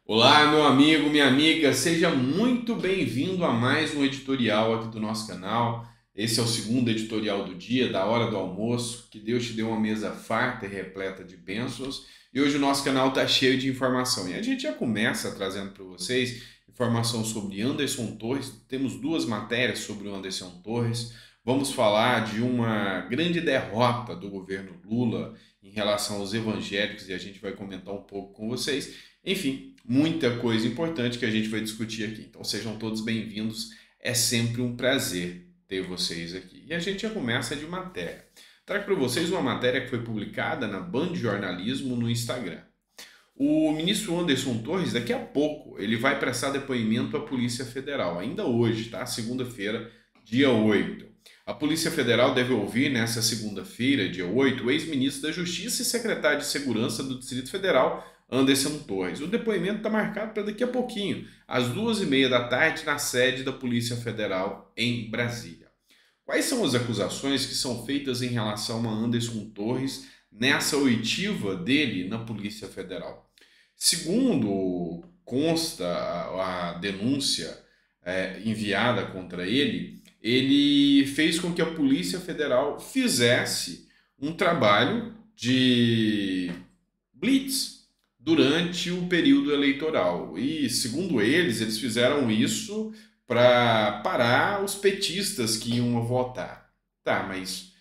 Olá, meu amigo, minha amiga, seja muito bem-vindo a mais um editorial aqui do nosso canal. Esse é o segundo editorial do dia, da hora do almoço. Que Deus te dê uma mesa farta e repleta de bênçãos. E hoje o nosso canal está cheio de informação. E a gente já começa trazendo para vocês informação sobre Anderson Torres. Temos duas matérias sobre o Anderson Torres. Vamos falar de uma grande derrota do governo Lula em relação aos evangélicos e a gente vai comentar um pouco com vocês. Enfim, muita coisa importante que a gente vai discutir aqui. Então sejam todos bem-vindos. É sempre um prazer ter vocês aqui. E a gente já começa de matéria. Trago para vocês uma matéria que foi publicada na Band Jornalismo no Instagram. O ministro Anderson Torres, daqui a pouco, ele vai prestar depoimento à Polícia Federal, ainda hoje, tá? Segunda-feira, dia 8. A Polícia Federal deve ouvir nessa segunda-feira, dia 8, o ex-ministro da Justiça e secretário de Segurança do Distrito Federal, Anderson Torres. O depoimento está marcado para daqui a pouquinho, às 2h30 da tarde, na sede da Polícia Federal em Brasília. Quais são as acusações que são feitas em relação a Anderson Torres nessa oitiva dele na Polícia Federal? Segundo consta a denúncia enviada contra ele, ele fez com que a Polícia Federal fizesse um trabalho de blitz durante o período eleitoral. E, segundo eles fizeram isso para parar os petistas que iam votar. Tá, mas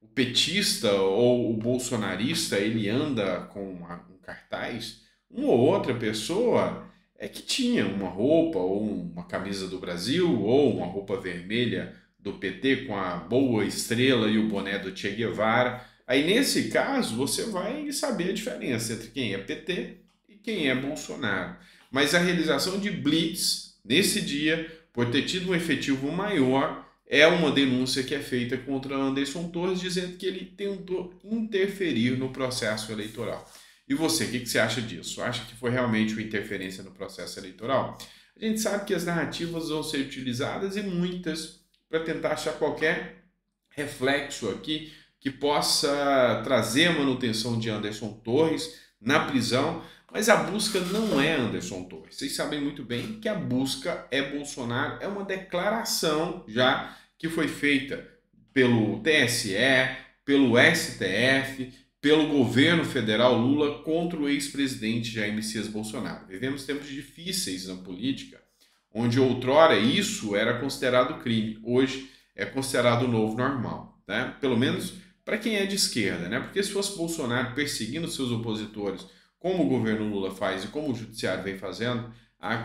o petista ou o bolsonarista, ele anda com um cartaz? Uma ou outra pessoa é que tinha uma roupa ou uma camisa do Brasil ou uma roupa vermelha do PT com a boa estrela e o boné do Che Guevara. Aí, nesse caso, você vai saber a diferença entre quem é PT e quem é Bolsonaro. Mas a realização de blitz nesse dia, por ter tido um efetivo maior, é uma denúncia que é feita contra Anderson Torres, dizendo que ele tentou interferir no processo eleitoral. E você, o que você acha disso? Acha que foi realmente uma interferência no processo eleitoral? A gente sabe que as narrativas vão ser utilizadas e muitas para tentar achar qualquer reflexo aqui que possa trazer a manutenção de Anderson Torres na prisão, mas a busca não é Anderson Torres. Vocês sabem muito bem que a busca é Bolsonaro, é uma declaração já que foi feita pelo TSE, pelo STF, pelo governo federal Lula contra o ex-presidente Jair Messias Bolsonaro. Vivemos tempos difíceis na política, onde outrora isso era considerado crime, hoje é considerado o novo normal, né? Pelo menos para quem é de esquerda, né? Porque se fosse Bolsonaro perseguindo seus opositores, como o governo Lula faz e como o judiciário vem fazendo,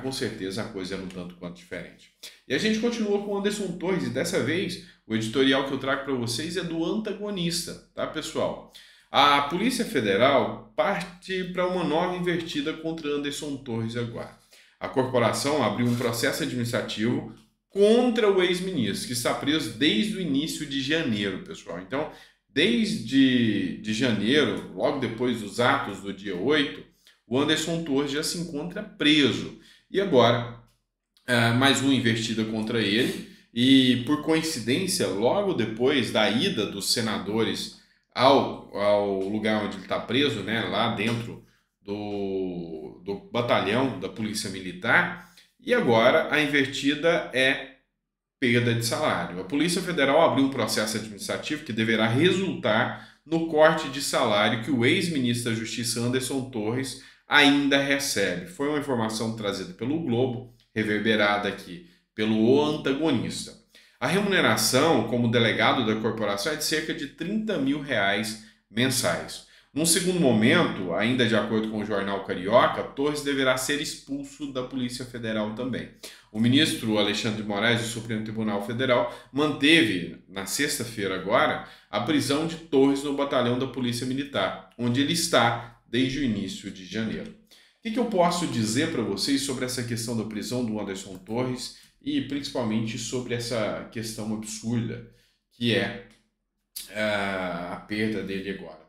com certeza a coisa é um tanto quanto diferente. E a gente continua com o Anderson Torres, e dessa vez o editorial que eu trago para vocês é do antagonista, tá, pessoal? A Polícia Federal parte para uma nova invertida contra Anderson Torres agora. A corporação abriu um processo administrativo contra o ex-ministro, que está preso desde o início de janeiro, pessoal. Então, desde janeiro, logo depois dos atos do dia 8, o Anderson Torres já se encontra preso. E agora, mais uma investida contra ele. E, por coincidência, logo depois da ida dos senadores ao lugar onde ele está preso, né, lá dentro do batalhão da Polícia Militar, e agora a invertida é perda de salário. A Polícia Federal abriu um processo administrativo que deverá resultar no corte de salário que o ex-ministro da Justiça Anderson Torres ainda recebe. Foi uma informação trazida pelo Globo, reverberada aqui pelo antagonista. A remuneração como delegado da corporação é de cerca de R$ 30 mil mensais. Num segundo momento, ainda de acordo com o jornal Carioca, Torres deverá ser expulso da Polícia Federal também. O ministro Alexandre de Moraes do Supremo Tribunal Federal manteve, na sexta-feira agora, a prisão de Torres no batalhão da Polícia Militar, onde ele está desde o início de janeiro. O que eu posso dizer para vocês sobre essa questão da prisão do Anderson Torres e principalmente sobre essa questão absurda que é a perda dele agora?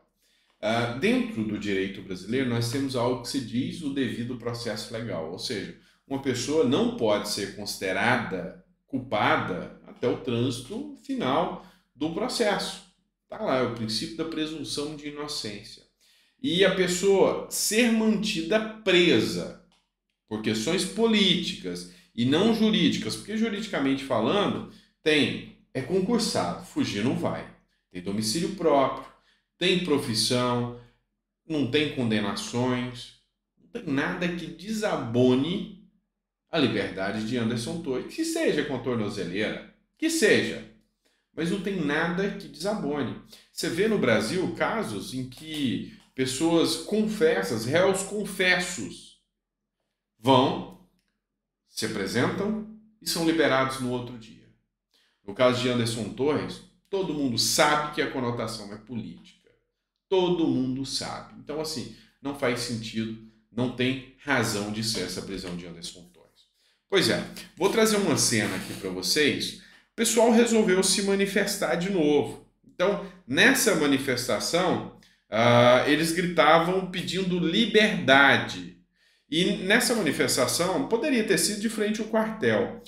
Dentro do direito brasileiro, nós temos algo que se diz o devido processo legal, ou seja, uma pessoa não pode ser considerada culpada até o trânsito final do processo. Está lá, é o princípio da presunção de inocência. E a pessoa ser mantida presa por questões políticas e não jurídicas, porque juridicamente falando, é concursado, fugir não vai, tem domicílio próprio, tem profissão, não tem condenações, não tem nada que desabone a liberdade de Anderson Torres, que seja com a tornozeleira, que seja, mas não tem nada que desabone. Você vê no Brasil casos em que pessoas confessas, réus confessos, vão, se apresentam e são liberados no outro dia. No caso de Anderson Torres, todo mundo sabe que a conotação é política. Todo mundo sabe. Então, assim, não faz sentido, não tem razão de ser essa prisão de Anderson Torres. Pois é, vou trazer uma cena aqui para vocês. O pessoal resolveu se manifestar de novo. Então, nessa manifestação, eles gritavam pedindo liberdade. E nessa manifestação, poderia ter sido de frente ao quartel.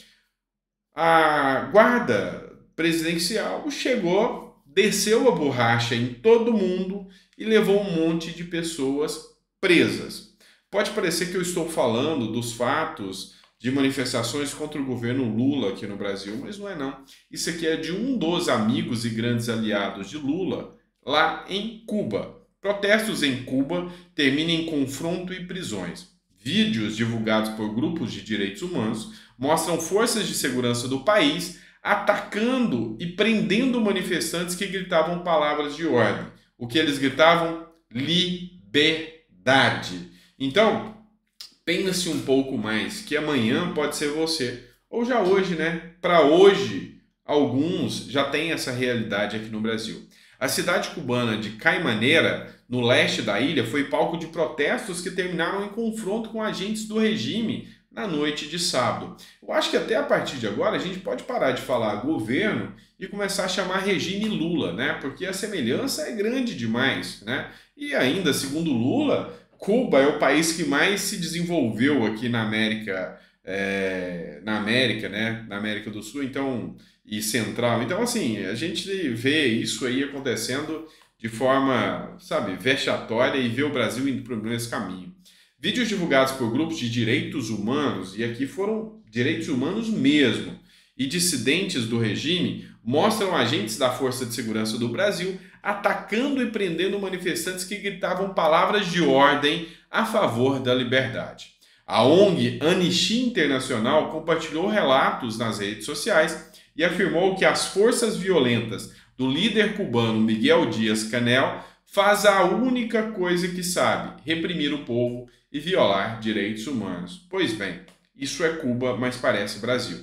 A guarda presidencial chegou, desceu a borracha em todo mundo e levou um monte de pessoas presas. Pode parecer que eu estou falando dos fatos de manifestações contra o governo Lula aqui no Brasil, mas não é não. Isso aqui é de um dos amigos e grandes aliados de Lula lá em Cuba. Protestos em Cuba terminam em confronto e prisões. Vídeos divulgados por grupos de direitos humanos mostram forças de segurança do país atacando e prendendo manifestantes que gritavam palavras de ordem. O que eles gritavam? Liberdade. Então, pense um pouco mais, que amanhã pode ser você. Ou já hoje, né? Para hoje, alguns já têm essa realidade aqui no Brasil. A cidade cubana de Caimaneira, no leste da ilha, foi palco de protestos que terminaram em confronto com agentes do regime na noite de sábado. Eu acho que até a partir de agora a gente pode parar de falar governo e começar a chamar regime Lula, né? Porque a semelhança é grande demais, né? E ainda, segundo Lula, Cuba é o país que mais se desenvolveu aqui na América, né? Na América do Sul, então, e Central. Então, assim, a gente vê isso aí acontecendo de forma, sabe, vexatória e vê o Brasil indo por esse caminho. Vídeos divulgados por grupos de direitos humanos, e aqui foram direitos humanos mesmo, e dissidentes do regime, mostram agentes da Força de Segurança do Brasil atacando e prendendo manifestantes que gritavam palavras de ordem a favor da liberdade. A ONG Anistia Internacional compartilhou relatos nas redes sociais e afirmou que as forças violentas do líder cubano Miguel Díaz-Canel faz a única coisa que sabe: reprimir o povo e violar direitos humanos. Pois bem, isso é Cuba, mas parece Brasil.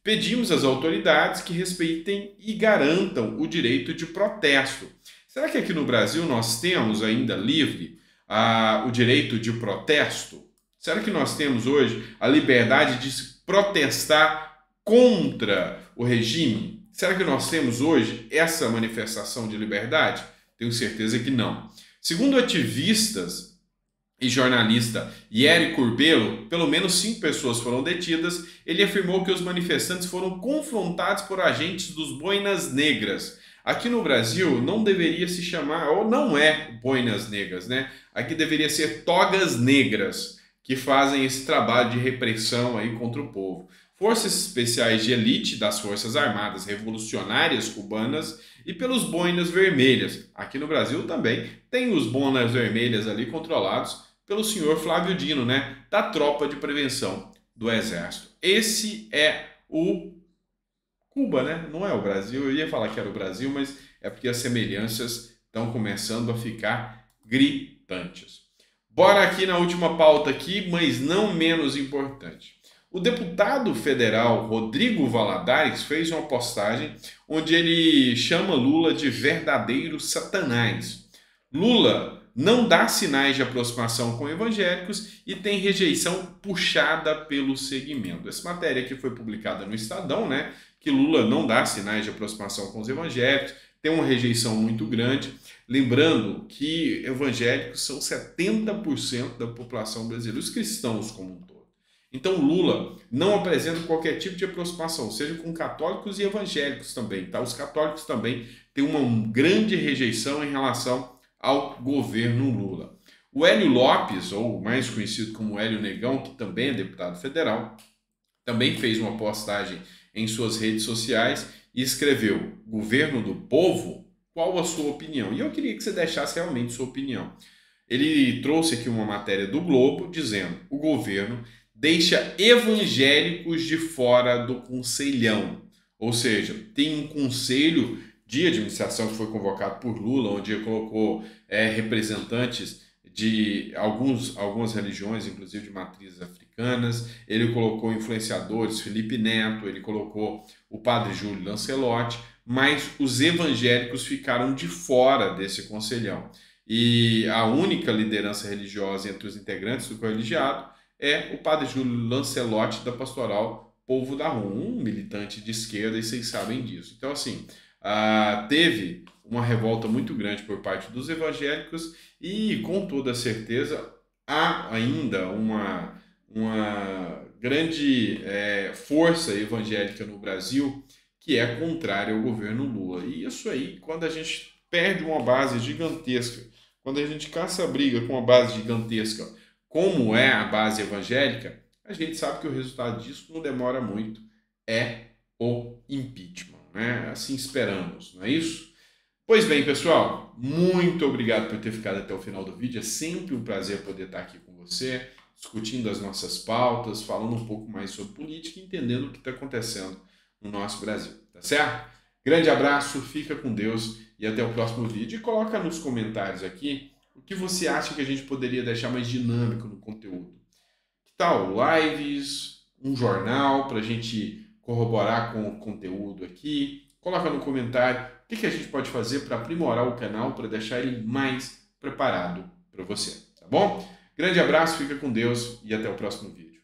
Pedimos às autoridades que respeitem e garantam o direito de protesto. Será que aqui no Brasil nós temos ainda livre o direito de protesto? Será que nós temos hoje a liberdade de protestar contra o regime? Será que nós temos hoje essa manifestação de liberdade? Tenho certeza que não. Segundo ativistas e jornalista Yeri Curbelo, pelo menos 5 pessoas foram detidas. Ele afirmou que os manifestantes foram confrontados por agentes dos Boinas Negras. Aqui no Brasil não deveria se chamar, ou não é Boinas Negras, né? Aqui deveria ser Togas Negras, que fazem esse trabalho de repressão aí contra o povo. Forças especiais de elite das Forças Armadas Revolucionárias Cubanas e pelos Boinas Vermelhas. Aqui no Brasil também tem os Boinas Vermelhas ali controlados pelo senhor Flávio Dino, né? Da Tropa de Prevenção do Exército. Esse é o Cuba, né? Não é o Brasil. Eu ia falar que era o Brasil, mas é porque as semelhanças estão começando a ficar gritantes. Bora aqui na última pauta aqui, mas não menos importante. O deputado federal Rodrigo Valadares fez uma postagem onde ele chama Lula de verdadeiro satanás. Lula não dá sinais de aproximação com evangélicos e tem rejeição puxada pelo segmento. Essa matéria aqui foi publicada no Estadão, né? Que Lula não dá sinais de aproximação com os evangélicos, tem uma rejeição muito grande. Lembrando que evangélicos são 70% da população brasileira, os cristãos como um todo. Então Lula não apresenta qualquer tipo de aproximação, seja com católicos e evangélicos também, tá? Os católicos também têm uma grande rejeição em relação ao governo Lula. O Hélio Lopes, ou mais conhecido como Hélio Negão, que também é deputado federal, também fez uma postagem em suas redes sociais e escreveu: Governo do povo, qual a sua opinião? E eu queria que você deixasse realmente sua opinião. Ele trouxe aqui uma matéria do Globo dizendo: o governo deixa evangélicos de fora do conselhão. Ou seja, tem um conselho de administração que foi convocado por Lula, onde ele colocou representantes de algumas religiões, inclusive de matrizes africanas. Ele colocou influenciadores, Felipe Neto, ele colocou o padre Júlio Lancelotti, mas os evangélicos ficaram de fora desse conselhão. E a única liderança religiosa entre os integrantes do colegiado é o padre Júlio Lancelotti, da Pastoral Povo da Rua, um militante de esquerda, e vocês sabem disso. Então, assim, teve uma revolta muito grande por parte dos evangélicos e, com toda certeza, há ainda uma grande força evangélica no Brasil que é contrária ao governo Lula. E isso aí, quando a gente perde uma base gigantesca, quando a gente caça a briga com uma base gigantesca, como é a base evangélica, a gente sabe que o resultado disso não demora muito, é o impeachment, né? Assim esperamos, não é isso? Pois bem, pessoal, muito obrigado por ter ficado até o final do vídeo. É sempre um prazer poder estar aqui com você, discutindo as nossas pautas, falando um pouco mais sobre política e entendendo o que está acontecendo no nosso Brasil, tá certo? Grande abraço, fica com Deus e até o próximo vídeo. E coloca nos comentários aqui o que você acha que a gente poderia deixar mais dinâmico no conteúdo. Que tal lives, um jornal para a gente corroborar com o conteúdo aqui? Coloca no comentário o que a gente pode fazer para aprimorar o canal, para deixar ele mais preparado para você, tá bom? Grande abraço, fica com Deus e até o próximo vídeo.